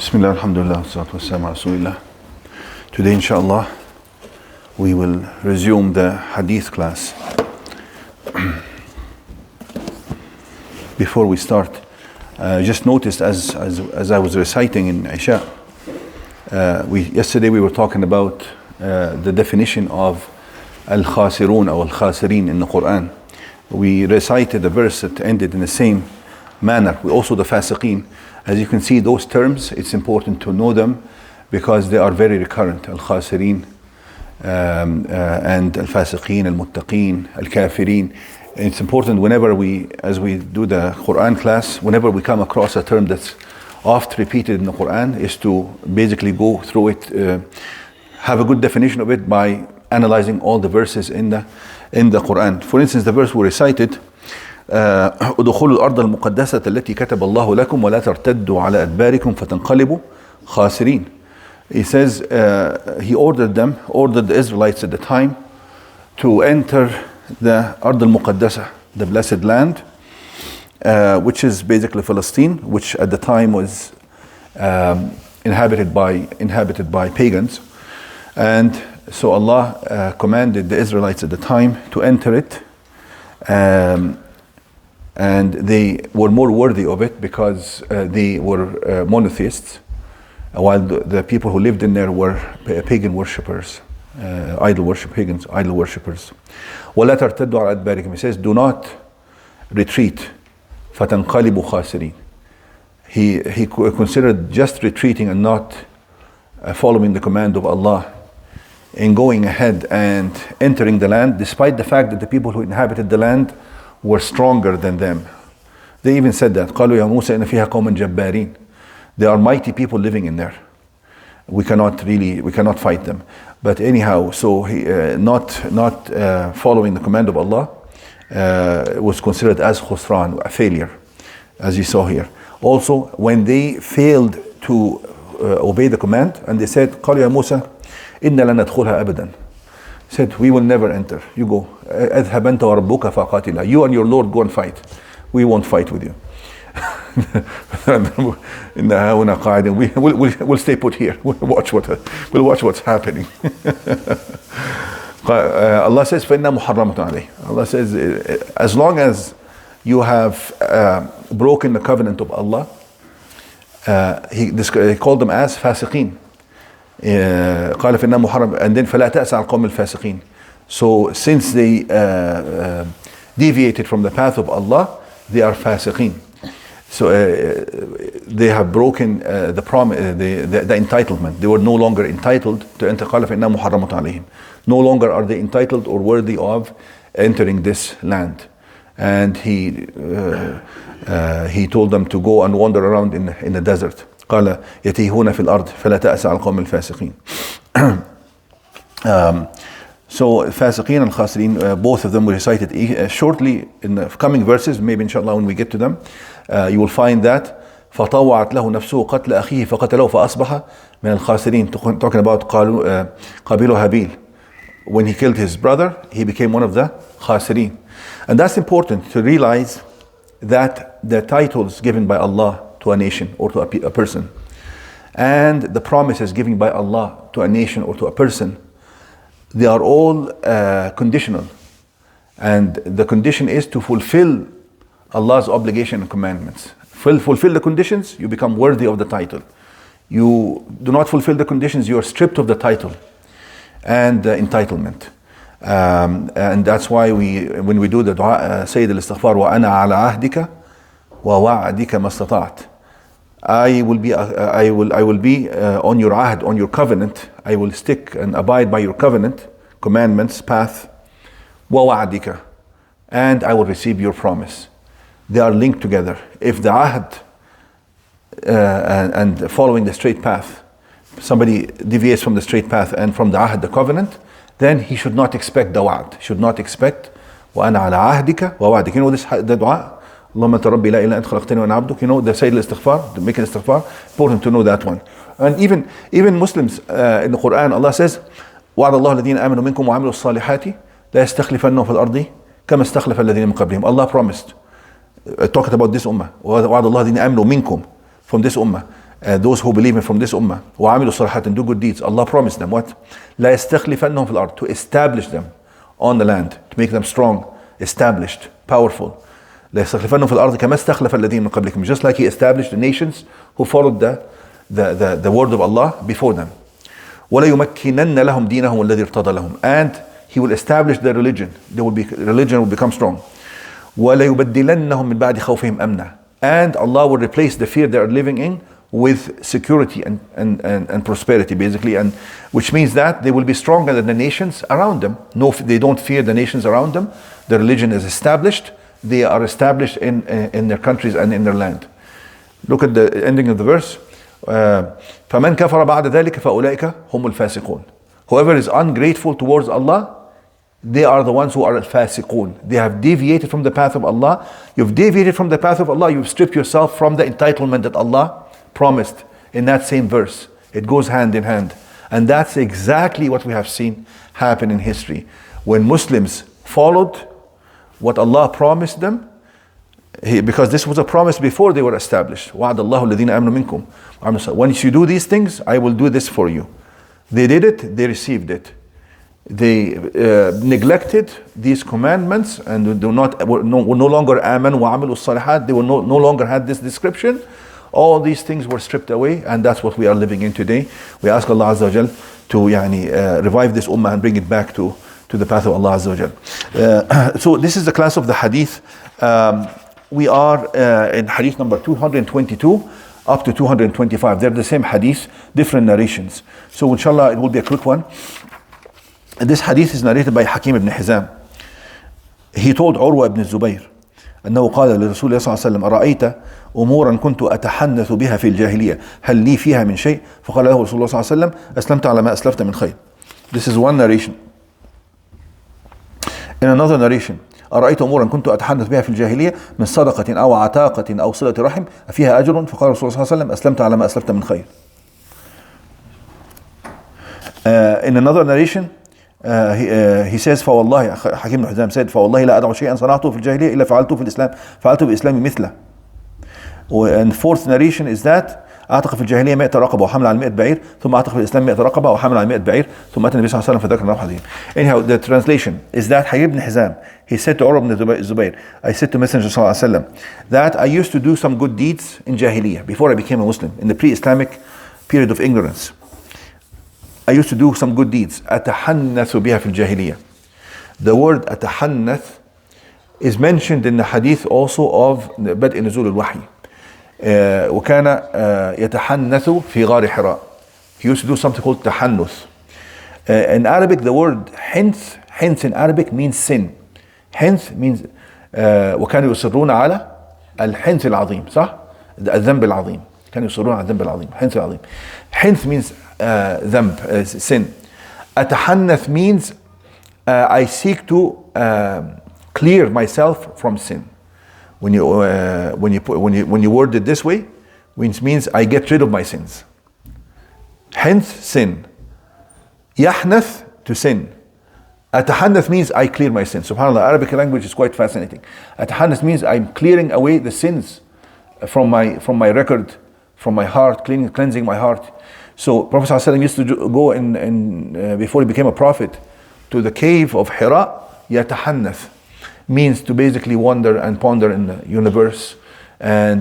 Bismillah, alhamdulillah, salatu wassalamu ala rasulillah. Today, inshallah, we will resume the Hadith class. Before we start, just noticed as I was reciting in Isha, yesterday we were talking about the definition of al-khasirun or al-khasirin in the Quran. We recited a verse that ended in the same manner. We also the fasiqeen. As you can see, those terms, it's important to know them because they are very recurrent. Al-khasirin and al-fasiqeen, al-muttaqeen, al-kafirin. It's important whenever as we do the Quran class, whenever we come across a term that's oft repeated in the Quran, is to basically go through it, have a good definition of it by analyzing all the verses in the Quran. For instance, the verse we recited, ادخلوا الأرض المقدسة التي كتب الله لكم ولا ترتدوا على أدباركم فتنقلبوا خاسرين. He says he ordered the Israelites at the time to enter the أرض المقدسة, the blessed land, which is basically Palestine, which at the time was inhabited by pagans. And so Allah commanded the Israelites at the time to enter it. And they were more worthy of it because they were monotheists, while the people who lived in there were pagan worshippers, idol worshippers. وَلَا تَرْتَدُّوا عَلَى أَدْبَارِكُمْ. He says, do not retreat. فَتَنْقَلِبُوا خَاسِرِينَ. He considered just retreating and not following the command of Allah in going ahead and entering the land, despite the fact that the people who inhabited the land were stronger than them. They even said that قالوا يا موسى إن فيها قوما جبارين. There are mighty people living in there. We cannot fight them. But anyhow, so he, not following the command of Allah was considered as khusran, a failure, as you saw here. Also, when they failed to obey the command, and they said قالوا يا موسى إنا لن ندخلها أبدا. Said, we will never enter. You go. اذهب أنت وربك فقاتلا. You and your Lord go and fight. We won't fight with you. We'll stay put here. We'll watch what's happening. Allah says, فَإِنَّا مُحَرَّمَةٌ عَلَيْهِ. Allah says, as long as you have broken the covenant of Allah, he called them as fasiqeen. قال فإنها محرم, and then فلا تأس على القوم الفاسقين. So since they deviated from the path of Allah, they are fasiqeen. So they have broken the promise, the entitlement. They were no longer entitled to enter. قال فإنها محرمة عليهم. No longer are they entitled or worthy of entering this land. And he told them to go and wander around in the desert. قال يتيهون في الأرض فلا تأس على القوم الفاسقين. So فاسقين and khasirin, both of them were recited shortly in the coming verses. Maybe inshallah when we get to them, you will find that فطوعت له نفسه قتل أخيه فقتله فأصبح من الخاسرين. Talking about قابيل وهابيل. When he killed his brother, he became one of the khasirin. And that's important to realize that the titles given by Allah to a nation or to a person, and the promises given by Allah to a nation or to a person, they are all conditional. And the condition is to fulfill Allah's obligation and commandments. Fulfill the conditions, you become worthy of the title. You do not fulfill the conditions, you are stripped of the title and the entitlement. And that's why when we do the dua, Sayyid al-Istighfar, وَأَنَا عَلَى عَهْدِكَ وَوَعْدِكَ مَا اسْتَطَعْتُ. I will be on your ahd, on your covenant. I will stick and abide by your covenant, commandments, path. وَوَعْدِكَ. And I will receive your promise. They are linked together. If the ahd and following the straight path, somebody deviates from the straight path and from the ahd, the covenant, then he should not expect the wa'd. Should not expect وَأَنَا عَلَى عَهْدِكَ وَوَعْدِكَ. You know the dua? اللهم انت ربي لا اله الا انت خلقتني وانا عبدك. You know the Sayyid al-Istighfar, to make an istighfar. Important to know that one. And even Muslims in the Quran, Allah says وعد الله الذين آمنوا منكم وعملوا الصالحات لا يستخلفنهم في الأرض كما استخلف الذين من قبلهم. Allah promised, talking about this ummah, وعد الله الذين آمنوا منكم, from this ummah, those who believe in from this ummah, وعملوا الصالحات and do good deeds, Allah promised them what? لا يستخلفنهم في الأرض, to establish them on the land, to make them strong, established, powerful. لا يستخلفنهم في الأرض كما استخلف الذين من قبلكم, just like He established the nations who followed the word of Allah before them. ولا يمكنن لهم دينهم الذي ارتضى لهم, and He will establish their religion. Religion will become strong. ولا يبدلنهم من بعد خوفهم أمنا, and Allah will replace the fear they are living in with security and prosperity, basically, and which means that they will be stronger than the nations around them. No, they don't fear the nations around them. The religion is established. They are established in their countries and in their land. Look at the ending of the verse. فَمَنْ كَفَرَ بَعْدَ ذَلِكَ فَأُولَٰئِكَ هُمُ الْفَاسِقُونَ. Whoever is ungrateful towards Allah, they are the ones who are al-fasiqun. They have deviated from the path of Allah. You've deviated from the path of Allah. You've stripped yourself from the entitlement that Allah promised in that same verse. It goes hand in hand. And that's exactly what we have seen happen in history. When Muslims followed what Allah promised them, because this was a promise before they were established. وَعَدَ اللَّهُ الَّذِينَ آمَنُوا مِنكُمْ. Once you do these things, I will do this for you. They did it, they received it. They neglected these commandments and were no longer آمَنُوا وَعَمِلُوا الصَّالِحَاتِ. They were no longer had this description. All these things were stripped away, and that's what we are living in today. We ask Allah Azza wa Jal to revive this ummah and bring it back to the path of Allah Azza wa Jal. So this is the class of the hadith. We are in hadith number 222 up to 225. They're the same hadith, different narrations. So inshallah it will be a quick one. This hadith is narrated by Hakim ibn Hizam. He told Urwa ibn Zubayr أنه قال لرسول الله صلى الله عليه وسلم أرأيت أمورا كنت أتحنث بها في الجاهلية هل لي فيها من شيء فقال له رسول الله صلى الله عليه وسلم أسلمت على ما أسلفت من خير. This is one narration. In another narration, أرأيت أمورا كنت أتحنث بها في الجاهلية من صدقة أو عتاقة أو صلة رحم فيها أجر فقال رسول الله صلى الله عليه وسلم أسلمت على ما أسلفت من خير. In another narration, he says فوالله, حكيم بن حزام said فوالله لا أدع شيئا صنعته في الجاهلية إلا فعلته في الإسلام فعلته بالإسلام مثله. And fourth narration is that أعتق في الجاهلية 100 رقبة وحمل على 100 بعير ثم أعتق في الإسلام 100 رقبة وحمل على 100 بعير ثم أتى النبي صلى الله عليه وسلم فذكر له حديث. Anyhow, the translation is that Hayyib ibn Hizam, he said to Urwa ibn Zubayr, I said to Messenger sallallahu alaihi wasallam that I used to do some good deeds in Jahiliyyah before I became a Muslim, in the pre-Islamic period of ignorance. I used to do some good deeds. أتحنث بها في الجاهلية. The word أتحنث is mentioned in the hadith also of بدء نزول الوحي. وكان يتحنث في غار حراء. He used to do something called تحنث. In Arabic, the word حنث in Arabic means sin. حنث means وكانوا يصرون على الحنث العظيم, صح؟ الذنب العظيم. كانوا يصرون على الذنب العظيم. حنث العظيم. حنث means ذنب, sin. أتحنث means I seek to clear myself from sin. When you word it this way, which means I get rid of my sins. Hence sin. يحنث, to sin. أتحنث means I clear my sins. SubhanAllah, Arabic language is quite fascinating. أتحنث means I'm clearing away the sins from my record, from my heart, cleansing my heart. So Prophet ﷺ used to go before he became a prophet to the cave of Hira. يتحنث means to basically wonder and ponder in the universe, and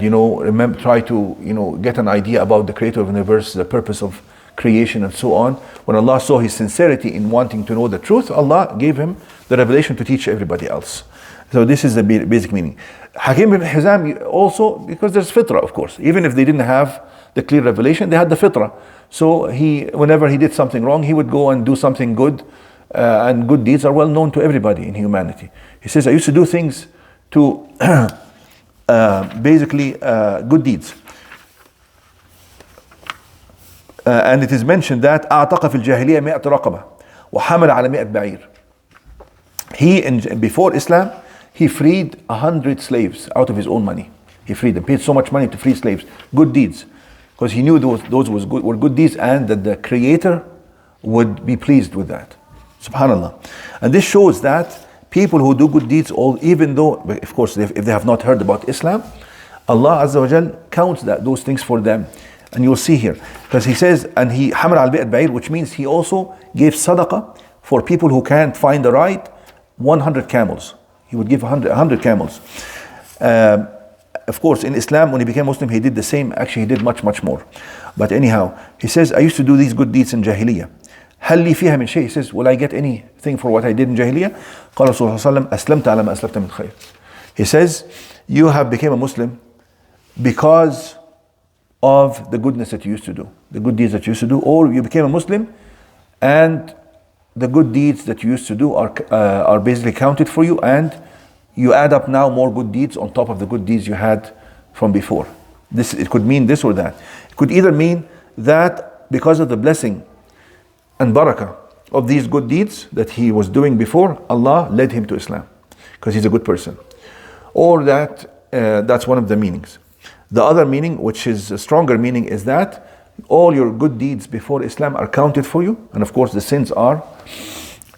try to get an idea about the creator of the universe, the purpose of creation, and so on. When Allah saw his sincerity in wanting to know the truth, Allah gave him the revelation to teach everybody else. So this is the basic meaning. Hakim ibn Hizam also, because there's fitrah, of course. Even if they didn't have the clear revelation, they had the fitrah. So whenever he did something wrong, he would go and do something good, and good deeds are well known to everybody in humanity. He says, I used to do things to basically good deeds. And it is mentioned that أعتق في الجاهلية 100 رقبة وحمل على 100 بعير. Before Islam, he freed 100 slaves out of his own money. He freed them, paid so much money to free slaves. Good deeds. Because he knew those were good deeds, and that the Creator would be pleased with that. SubhanAllah. And this shows that people who do good deeds, even though, of course, if they have not heard about Islam, Allah Azza wa Jal counts those things for them. And you'll see here, because he says, and he hamar al bi'r ba'ir, which means he also gave sadaqah for people who can't find the ride, 100 camels. He would give 100 camels. Of course, in Islam, when he became Muslim, he did the same. Actually, he did much, much more. But anyhow, he says, I used to do these good deeds in Jahiliyyah. هل لي فيها من شيء? He says, will I get anything for what I did in Jahiliyyah? قال رسول الله صلى الله عليه وسلم أسلمت على ما أسلفت من خير. He says, you have become a Muslim because of the goodness that you used to do, the good deeds that you used to do, or you became a Muslim and the good deeds that you used to do are basically counted for you, and you add up now more good deeds on top of the good deeds you had from before. It could mean this or that. It could either mean that because of the blessing and barakah of these good deeds that he was doing before, Allah led him to Islam because he's a good person, or that that's one of the meanings. The other meaning, which is a stronger meaning, is that all your good deeds before Islam are counted for you, and of course the sins are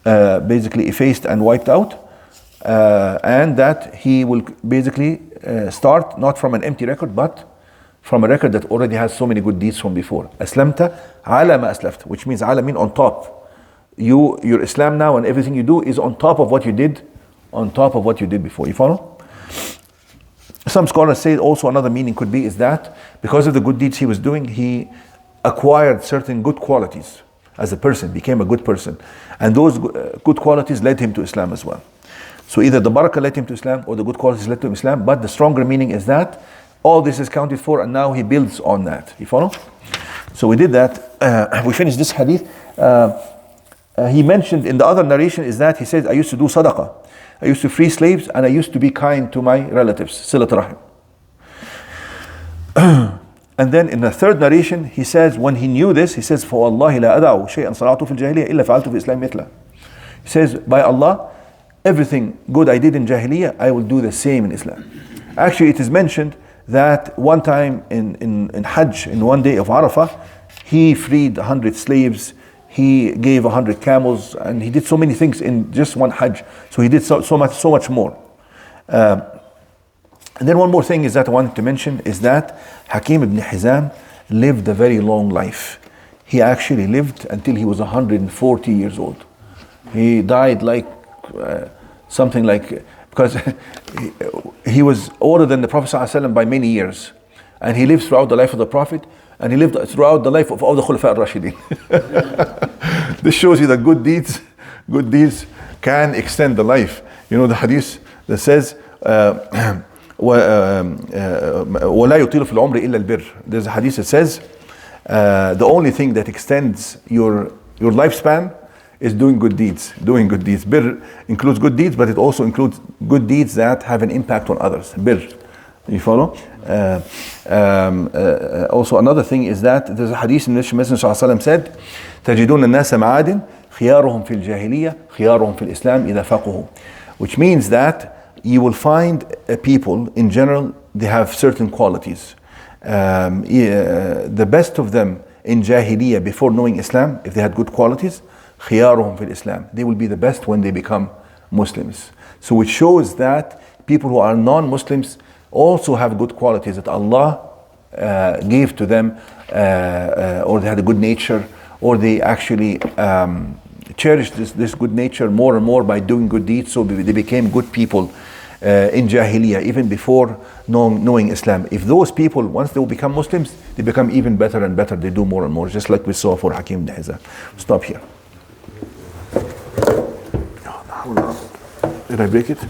basically effaced and wiped out, and that he will basically start not from an empty record, but from a record that already has so many good deeds from before. Aslamta ala ma aslafta, which means ala mean on top. Your Islam now and everything you do is on top of what you did, before. You follow? Some scholars say also another meaning could be is that because of the good deeds he was doing, he acquired certain good qualities as a person, became a good person, and those good qualities led him to Islam as well. So either the barakah led him to Islam or the good qualities led to Islam, but the stronger meaning is that all this is counted for and now he builds on that. You follow? So we did that. We finished this hadith. He mentioned in the other narration is that he said, I used to do sadaqah. I used to free slaves and I used to be kind to my relatives. Silat rahim. And then in the third narration, he says, when he knew this, he says, فَوَاللَّهِ لَا أَدَعُ شَيْئًا صَنَعْتُ فِي الْجَاهِلِيَّةِ إِلَّا فَعَلْتُ فِي الْإِسْلَامِ مِثْلَهُ. He says, by Allah, everything good I did in Jahiliyyah, I will do the same in Islam. Actually, it is mentioned that one time in Hajj, in one day of Arafah, he freed 100 slaves, he gave 100 camels, and he did so many things in just one Hajj. So he did so much more. And then one more thing is that I wanted to mention is that Hakim ibn Hizam lived a very long life. He actually lived until he was 140 years old. He died like something like, because he was older than the Prophet ﷺ by many years. And he lived throughout the life of the Prophet, and he lived throughout the life of all the Khulafa al-Rashidin. This shows you that good deeds can extend the life. You know the hadith that says, وَلَا يُطِيلُ فِي الْعُمْرِ إِلَّا الْبِرِّ. There's a hadith that says, the only thing that extends your lifespan is doing good deeds. Bir includes good deeds, but it also includes good deeds that have an impact on others. Bir. You follow? Also another thing is that there's a hadith in which the Messenger ﷺ said, تَجِدُونَ النَّاسَ مَعَادٍ خِيَارُهُمْ فِي الْجَاهِلِيَّةِ خِيَارُهُم فِي الْإِسْلَامِ إِذَا فَقُهُ. Which means that you will find people in general, they have certain qualities. The best of them in Jahiliyyah before knowing Islam, if they had good qualities, خِيَارُهُم فِي الْإِسْلَامِ, they will be the best when they become Muslims. So it shows that people who are non-Muslims also have good qualities that Allah gave to them, or they had a good nature, or they actually cherished this good nature more and more by doing good deeds. So they became good people in Jahiliyyah, even before knowing Islam. If those people, once they will become Muslims, they become even better and better. They do more and more, just like we saw for Hakim ibn Hizam. Stop here. Did I break it?